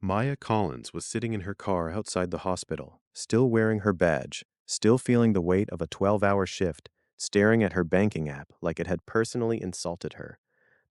Maya Collins was sitting in her car outside the hospital, still wearing her badge, still feeling the weight of a 12-hour shift, staring at her banking app like it had personally insulted her.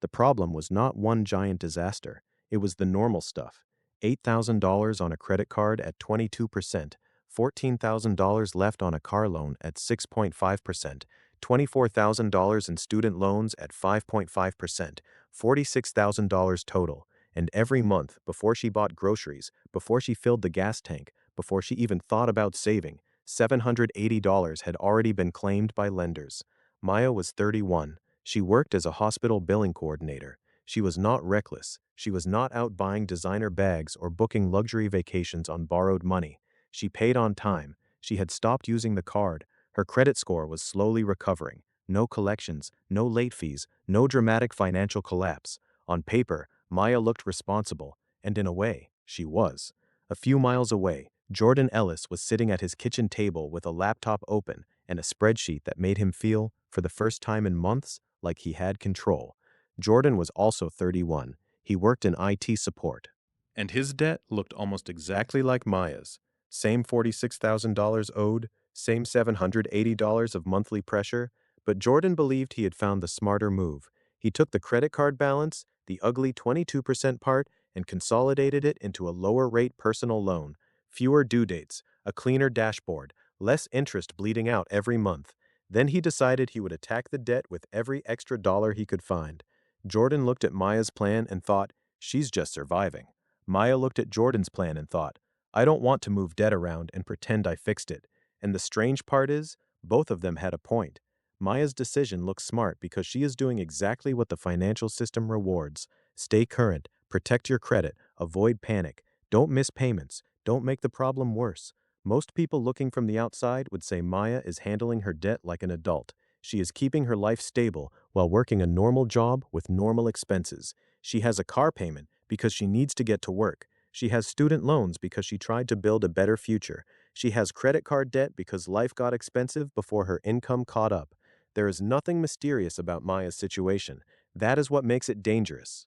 The problem was not one giant disaster. It was the normal stuff. $8,000 on a credit card at 22%, $14,000 left on a car loan at 6.5%, $24,000 in student loans at 5.5%, $46,000 total. And every month, before she bought groceries, before she filled the gas tank, before she even thought about saving, $780 had already been claimed by lenders. Maya was 31. She worked as a hospital billing coordinator. She was not reckless. She was not out buying designer bags or booking luxury vacations on borrowed money. She paid on time. She had stopped using the card. Her credit score was slowly recovering. No collections, no late fees, no dramatic financial collapse. On paper, Maya looked responsible, and in a way, she was. A few miles away, Jordan Ellis was sitting at his kitchen table with a laptop open and a spreadsheet that made him feel, for the first time in months, like he had control. Jordan was also 31. He worked in IT support. And his debt looked almost exactly like Maya's. Same $46,000 owed, same $780 of monthly pressure, but Jordan believed he had found the smarter move. He took the credit card balance, the ugly 22% part, and consolidated it into a lower-rate personal loan, fewer due dates, a cleaner dashboard, less interest bleeding out every month. Then he decided he would attack the debt with every extra dollar he could find. Jordan looked at Maya's plan and thought, she's just surviving. Maya looked at Jordan's plan and thought, I don't want to move debt around and pretend I fixed it. And the strange part is, both of them had a point. Maya's decision looks smart because she is doing exactly what the financial system rewards. Stay current, protect your credit, avoid panic, don't miss payments, don't make the problem worse. Most people looking from the outside would say Maya is handling her debt like an adult. She is keeping her life stable while working a normal job with normal expenses. She has a car payment because she needs to get to work. She has student loans because she tried to build a better future. She has credit card debt because life got expensive before her income caught up. There is nothing mysterious about Maya's situation. That is what makes it dangerous.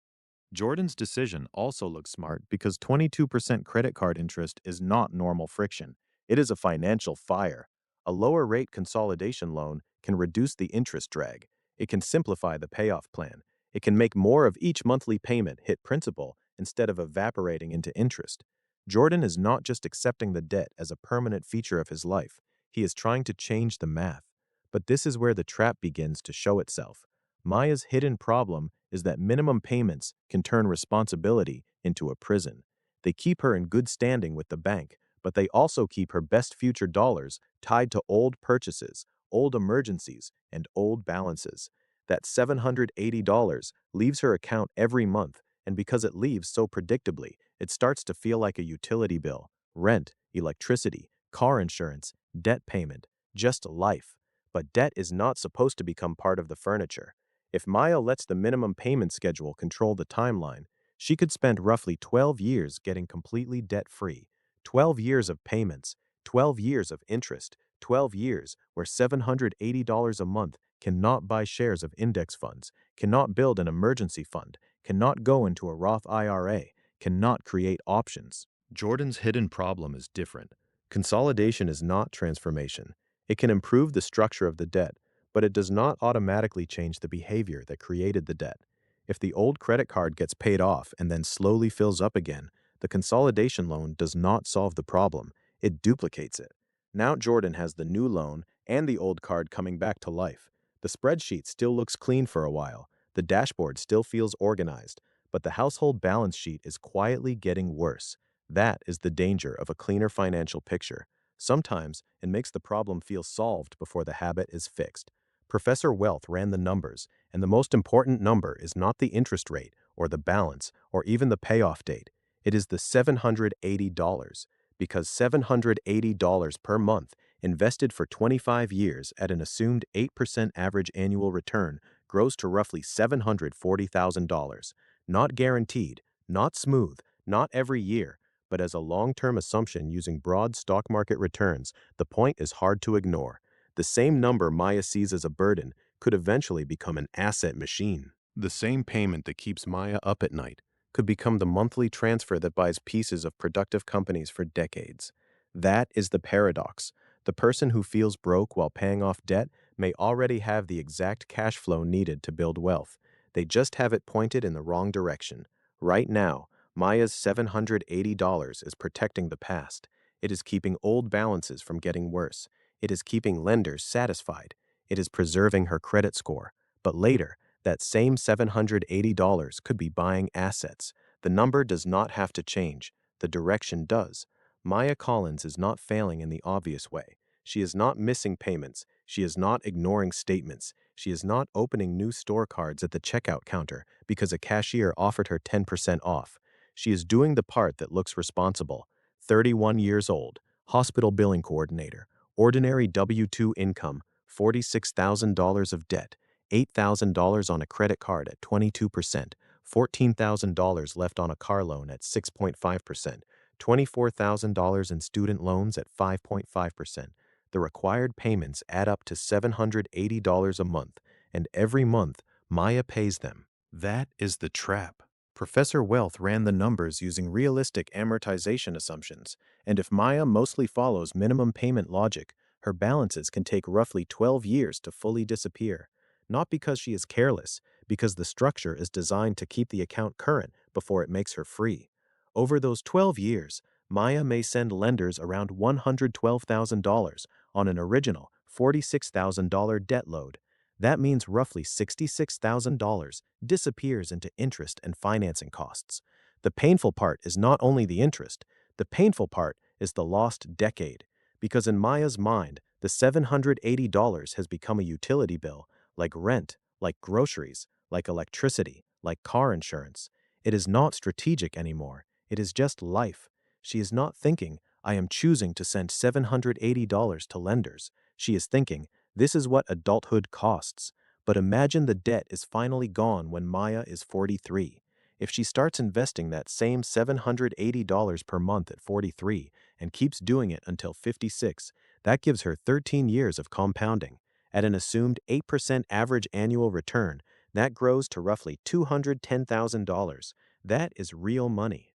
Jordan's decision also looks smart because 22% credit card interest is not normal friction. It is a financial fire. A lower rate consolidation loan can reduce the interest drag. It can simplify the payoff plan. It can make more of each monthly payment hit principal instead of evaporating into interest. Jordan is not just accepting the debt as a permanent feature of his life. He is trying to change the math. But this is where the trap begins to show itself. Maya's hidden problem is that minimum payments can turn responsibility into a prison. They keep her in good standing with the bank, but they also keep her best future dollars tied to old purchases, old emergencies, and old balances. That $780 leaves her account every month, and because it leaves so predictably, it starts to feel like a utility bill, rent, electricity, car insurance, debt payment, just life. But debt is not supposed to become part of the furniture. If Maya lets the minimum payment schedule control the timeline, she could spend roughly 12 years getting completely debt-free. 12 years of payments, 12 years of interest, 12 years where $780 a month cannot buy shares of index funds, cannot build an emergency fund, cannot go into a Roth IRA, cannot create options. Jordan's hidden problem is different. Consolidation is not transformation. It can improve the structure of the debt, but it does not automatically change the behavior that created the debt. If the old credit card gets paid off and then slowly fills up again, the consolidation loan does not solve the problem, it duplicates it. Now Jordan has the new loan and the old card coming back to life. The spreadsheet still looks clean for a while, the dashboard still feels organized, but the household balance sheet is quietly getting worse. That is the danger of a cleaner financial picture. Sometimes it makes the problem feel solved before the habit is fixed. Professor Wealth ran the numbers, and the most important number is not the interest rate or the balance or even the payoff date. It is the $780, because $780 per month invested for 25 years at an assumed 8% average annual return grows to roughly $740,000. Not guaranteed, not smooth, not every year, but as a long-term assumption using broad stock market returns, the point is hard to ignore. The same number Maya sees as a burden could eventually become an asset machine. The same payment that keeps Maya up at night could become the monthly transfer that buys pieces of productive companies for decades. That is the paradox. The person who feels broke while paying off debt may already have the exact cash flow needed to build wealth. They just have it pointed in the wrong direction. Right now, Maya's $780 is protecting the past. It is keeping old balances from getting worse. It is keeping lenders satisfied. It is preserving her credit score. But later, that same $780 could be buying assets. The number does not have to change. The direction does. Maya Collins is not failing in the obvious way. She is not missing payments. She is not ignoring statements. She is not opening new store cards at the checkout counter because a cashier offered her 10% off. She is doing the part that looks responsible. 31 years old, hospital billing coordinator, ordinary W-2 income, $46,000 of debt, $8,000 on a credit card at 22%, $14,000 left on a car loan at 6.5%, $24,000 in student loans at 5.5%. The required payments add up to $780 a month, and every month, Maya pays them. That is the trap. Professor Wealth ran the numbers using realistic amortization assumptions, and if Maya mostly follows minimum payment logic, her balances can take roughly 12 years to fully disappear. Not because she is careless, because the structure is designed to keep the account current before it makes her free. Over those 12 years, Maya may send lenders around $112,000 on an original $46,000 debt load. That means roughly $66,000 disappears into interest and financing costs. The painful part is not only the interest, the painful part is the lost decade. Because in Maya's mind, the $780 has become a utility bill, like rent, like groceries, like electricity, like car insurance. It is not strategic anymore. It is just life. She is not thinking, I am choosing to send $780 to lenders. She is thinking, this is what adulthood costs. But imagine the debt is finally gone when Maya is 43. If she starts investing that same $780 per month at 43 and keeps doing it until 56, that gives her 13 years of compounding. At an assumed 8% average annual return, that grows to roughly $210,000. That is real money.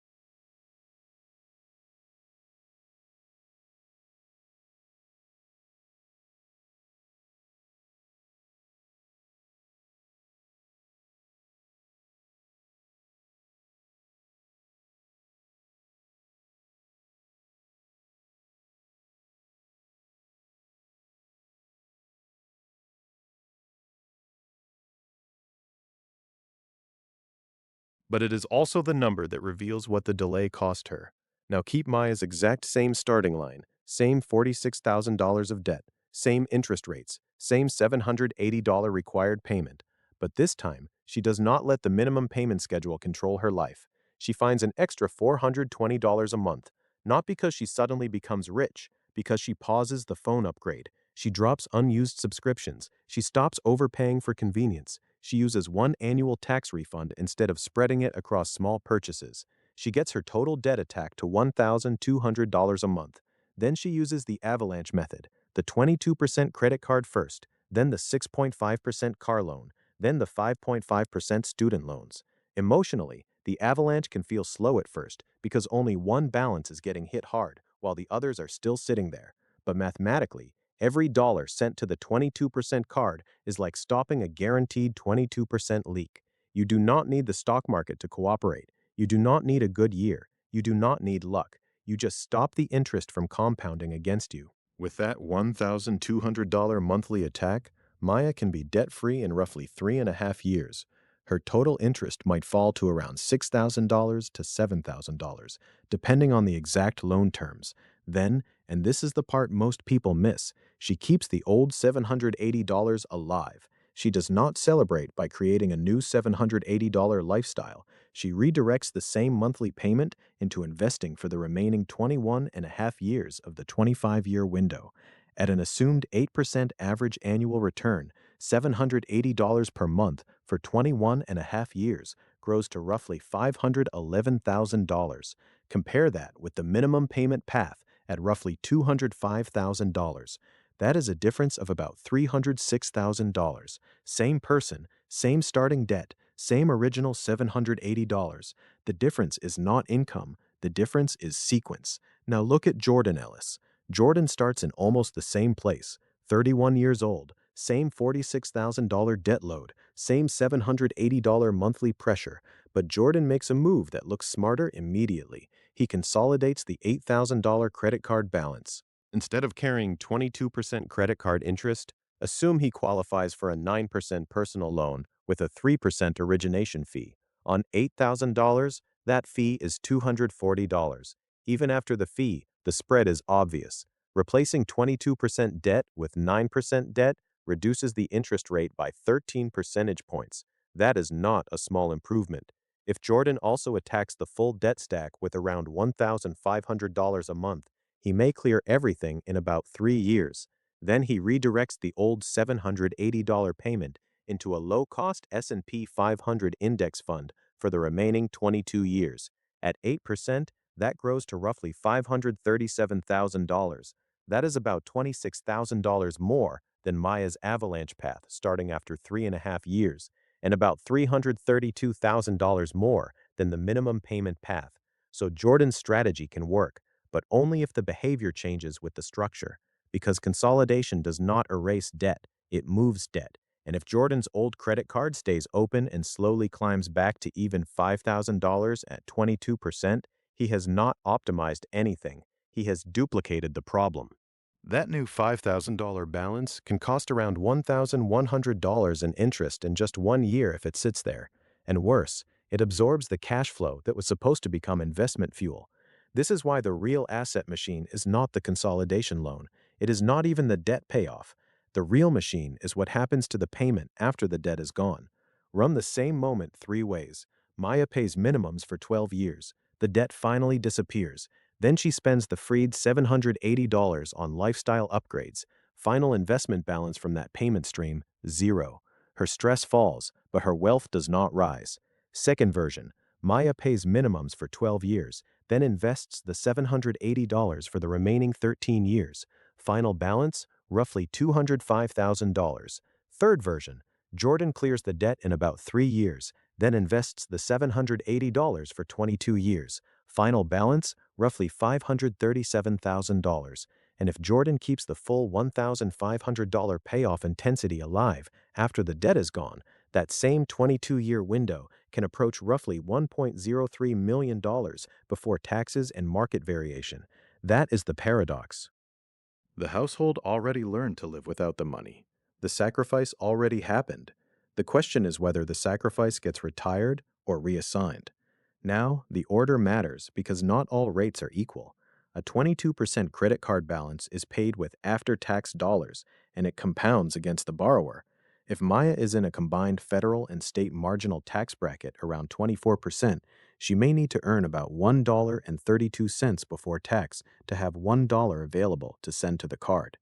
But it is also the number that reveals what the delay cost her. Now keep Maya's exact same starting line, same $46,000 of debt, same interest rates, same $780 required payment. But this time, she does not let the minimum payment schedule control her life. She finds an extra $420 a month, not because she suddenly becomes rich, because she pauses the phone upgrade. She drops unused subscriptions. She stops overpaying for convenience. She uses one annual tax refund instead of spreading it across small purchases. She gets her total debt attack to $1,200 a month. Then she uses the avalanche method, the 22% credit card first, then the 6.5% car loan, then the 5.5% student loans. Emotionally, the avalanche can feel slow at first because only one balance is getting hit hard while the others are still sitting there. But mathematically, every dollar sent to the 22% card is like stopping a guaranteed 22% leak. You do not need the stock market to cooperate. You do not need a good year. You do not need luck. You just stop the interest from compounding against you. With that $1,200 monthly attack, Maya can be debt-free in roughly 3.5 years. Her total interest might fall to around $6,000 to $7,000, depending on the exact loan terms. Then, and this is the part most people miss, she keeps the old $780 alive. She does not celebrate by creating a new $780 lifestyle. She redirects the same monthly payment into investing for the remaining 21.5 years of the 25-year window. At an assumed 8% average annual return, $780 per month for 21.5 years grows to roughly $511,000. Compare that with the minimum payment path at roughly $205,000. That is a difference of about $306,000. Same person, same starting debt, same original $780. The difference is not income, the difference is sequence. Now look at Jordan Ellis. Jordan starts in almost the same place, 31 years old, same $46,000 debt load, same $780 monthly pressure, but Jordan makes a move that looks smarter immediately. He consolidates the $8,000 credit card balance. Instead of carrying 22% credit card interest, assume he qualifies for a 9% personal loan with a 3% origination fee. On $8,000, that fee is $240. Even after the fee, the spread is obvious. Replacing 22% debt with 9% debt reduces the interest rate by 13 percentage points. That is not a small improvement. If Jordan also attacks the full debt stack with around $1,500 a month, he may clear everything in about 3 years. Then he redirects the old $780 payment into a low-cost S&P 500 index fund for the remaining 22 years. At 8%, that grows to roughly $537,000. That is about $26,000 more than Maya's avalanche path starting after 3.5 years, and about $332,000 more than the minimum payment path. So Jordan's strategy can work, but only if the behavior changes with the structure, because consolidation does not erase debt, it moves debt. And if Jordan's old credit card stays open and slowly climbs back to even $5,000 at 22%, he has not optimized anything. He has duplicated the problem. That new $5,000 balance can cost around $1,100 in interest in just 1 year if it sits there. And worse, it absorbs the cash flow that was supposed to become investment fuel. This is why the real asset machine is not the consolidation loan. It is not even the debt payoff. The real machine is what happens to the payment after the debt is gone. Run the same moment 3 ways. Maya pays minimums for 12 years. The debt finally disappears. Then she spends the freed $780 on lifestyle upgrades. Final investment balance from that payment stream, zero. Her stress falls, but her wealth does not rise. Second version, Maya pays minimums for 12 years, then invests the $780 for the remaining 13 years. Final balance, roughly $205,000. Third version, Jordan clears the debt in about 3 years, then invests the $780 for 22 years. Final balance, roughly $537,000. And if Jordan keeps the full $1,500 payoff intensity alive after the debt is gone, that same 22-year window can approach roughly $1.03 million before taxes and market variation. That is the paradox. The household already learned to live without the money. The sacrifice already happened. The question is whether the sacrifice gets retired or reassigned. Now, the order matters because not all rates are equal. A 22% credit card balance is paid with after-tax dollars, and it compounds against the borrower. If Maya is in a combined federal and state marginal tax bracket around 24%, she may need to earn about $1.32 before tax to have $1 available to send to the card.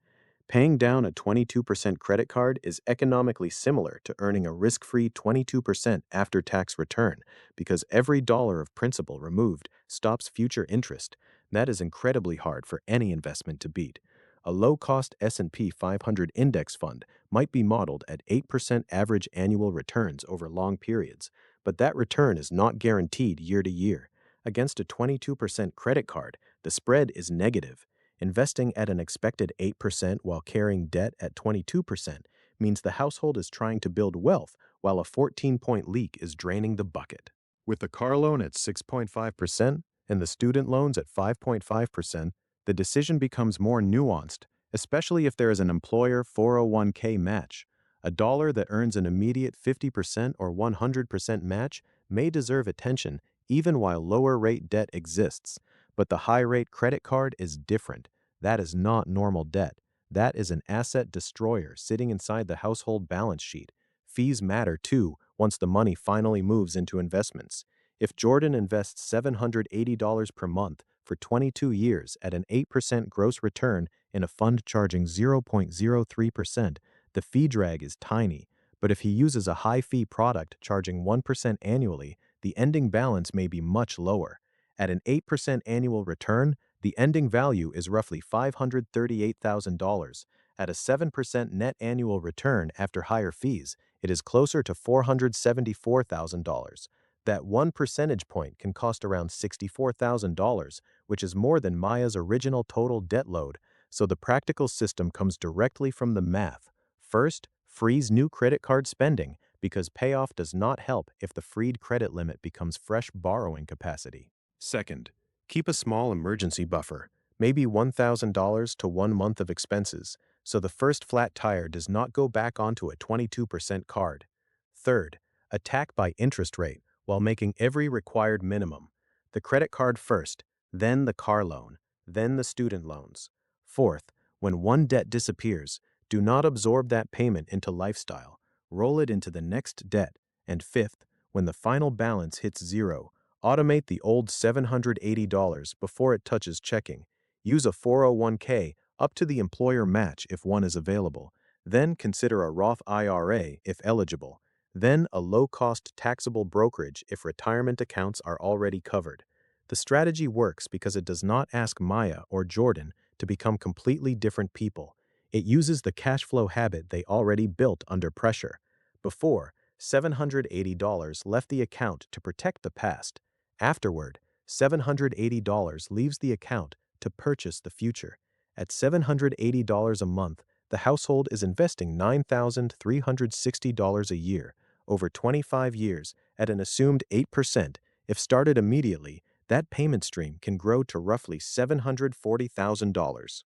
Paying down a 22% credit card is economically similar to earning a risk-free 22% after-tax return because every dollar of principal removed stops future interest. That is incredibly hard for any investment to beat. A low-cost S&P 500 index fund might be modeled at 8% average annual returns over long periods, but that return is not guaranteed year to year. Against a 22% credit card, the spread is negative. Investing at an expected 8% while carrying debt at 22% means the household is trying to build wealth while a 14-point leak is draining the bucket. With the car loan at 6.5% and the student loans at 5.5%, the decision becomes more nuanced, especially if there is an employer 401k match. A dollar that earns an immediate 50% or 100% match may deserve attention even while lower rate debt exists. But the high-rate credit card is different. That is not normal debt. That is an asset destroyer sitting inside the household balance sheet. Fees matter too once the money finally moves into investments. If Jordan invests $780 per month for 22 years at an 8% gross return in a fund charging 0.03%, the fee drag is tiny. But if he uses a high-fee product charging 1% annually, the ending balance may be much lower. At an 8% annual return, the ending value is roughly $538,000. At a 7% net annual return after higher fees, it is closer to $474,000. That one percentage point can cost around $64,000, which is more than Maya's original total debt load, so the practical system comes directly from the math. First, freeze new credit card spending, because payoff does not help if the freed credit limit becomes fresh borrowing capacity. Second, keep a small emergency buffer, maybe $1,000 to 1 month of expenses, so the first flat tire does not go back onto a 22% card. Third, attack by interest rate while making every required minimum. The credit card first, then the car loan, then the student loans. Fourth, when one debt disappears, do not absorb that payment into lifestyle. Roll it into the next debt. And fifth, when the final balance hits zero, automate the old $780 before it touches checking. Use a 401k up to the employer match if one is available. Then consider a Roth IRA if eligible. Then a low-cost taxable brokerage if retirement accounts are already covered. The strategy works because it does not ask Maya or Jordan to become completely different people. It uses the cash flow habit they already built under pressure. Before, $780 left the account to protect the past. Afterward, $780 leaves the account to purchase the future. At $780 a month, the household is investing $9,360 a year over 25 years at an assumed 8%. If started immediately, that payment stream can grow to roughly $740,000.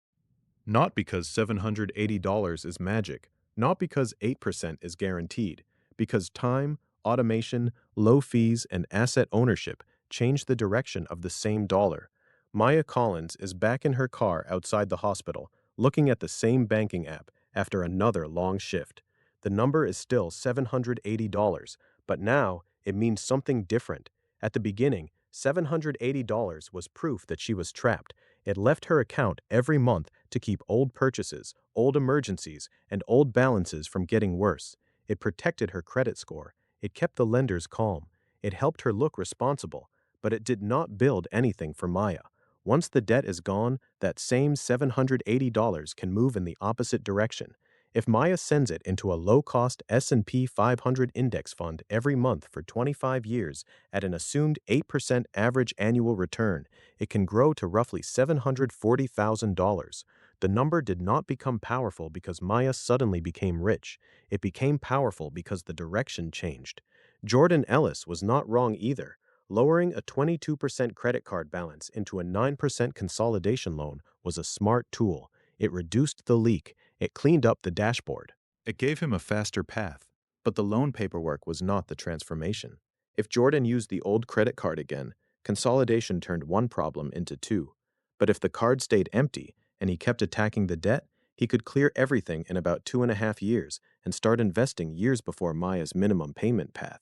Not because $780 is magic, not because 8% is guaranteed, because time, automation, low fees, and asset ownership change the direction of the same dollar. Maya Collins is back in her car outside the hospital, looking at the same banking app after another long shift. The number is still $780, but now it means something different. At the beginning, $780 was proof that she was trapped. It left her account every month to keep old purchases, old emergencies, and old balances from getting worse. It protected her credit score. It kept the lenders calm. It helped her look responsible, but it did not build anything for Maya. Once the debt is gone, that same $780 can move in the opposite direction. If Maya sends it into a low-cost S&P 500 index fund every month for 25 years at an assumed 8% average annual return, it can grow to roughly $740,000. The number did not become powerful because Maya suddenly became rich. It became powerful because the direction changed. Jordan Ellis was not wrong either. Lowering a 22% credit card balance into a 9% consolidation loan was a smart tool. It reduced the leak. It cleaned up the dashboard. It gave him a faster path. But the loan paperwork was not the transformation. If Jordan used the old credit card again, consolidation turned one problem into two. But if the card stayed empty and he kept attacking the debt, he could clear everything in about 2.5 years and start investing years before Maya's minimum payment path.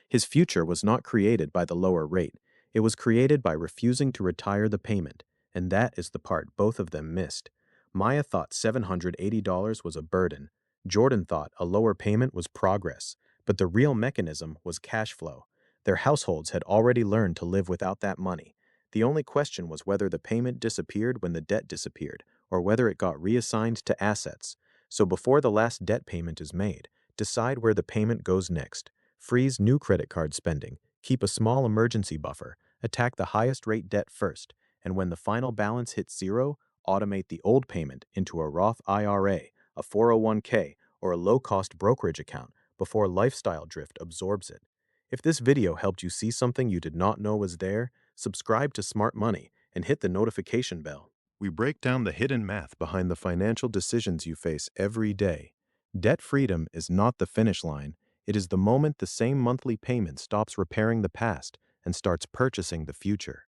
His future was not created by the lower rate. It was created by refusing to retire the payment, and that is the part both of them missed. Maya thought $780 was a burden. Jordan thought a lower payment was progress, but the real mechanism was cash flow. Their households had already learned to live without that money. The only question was whether the payment disappeared when the debt disappeared, or whether it got reassigned to assets. So before the last debt payment is made, decide where the payment goes next. Freeze new credit card spending, keep a small emergency buffer, attack the highest rate debt first, and when the final balance hits zero, automate the old payment into a Roth IRA, a 401k, or a low-cost brokerage account before lifestyle drift absorbs it. If this video helped you see something you did not know was there, subscribe to Smart Money and hit the notification bell. We break down the hidden math behind the financial decisions you face every day. Debt freedom is not the finish line. It is the moment the same monthly payment stops repairing the past and starts purchasing the future.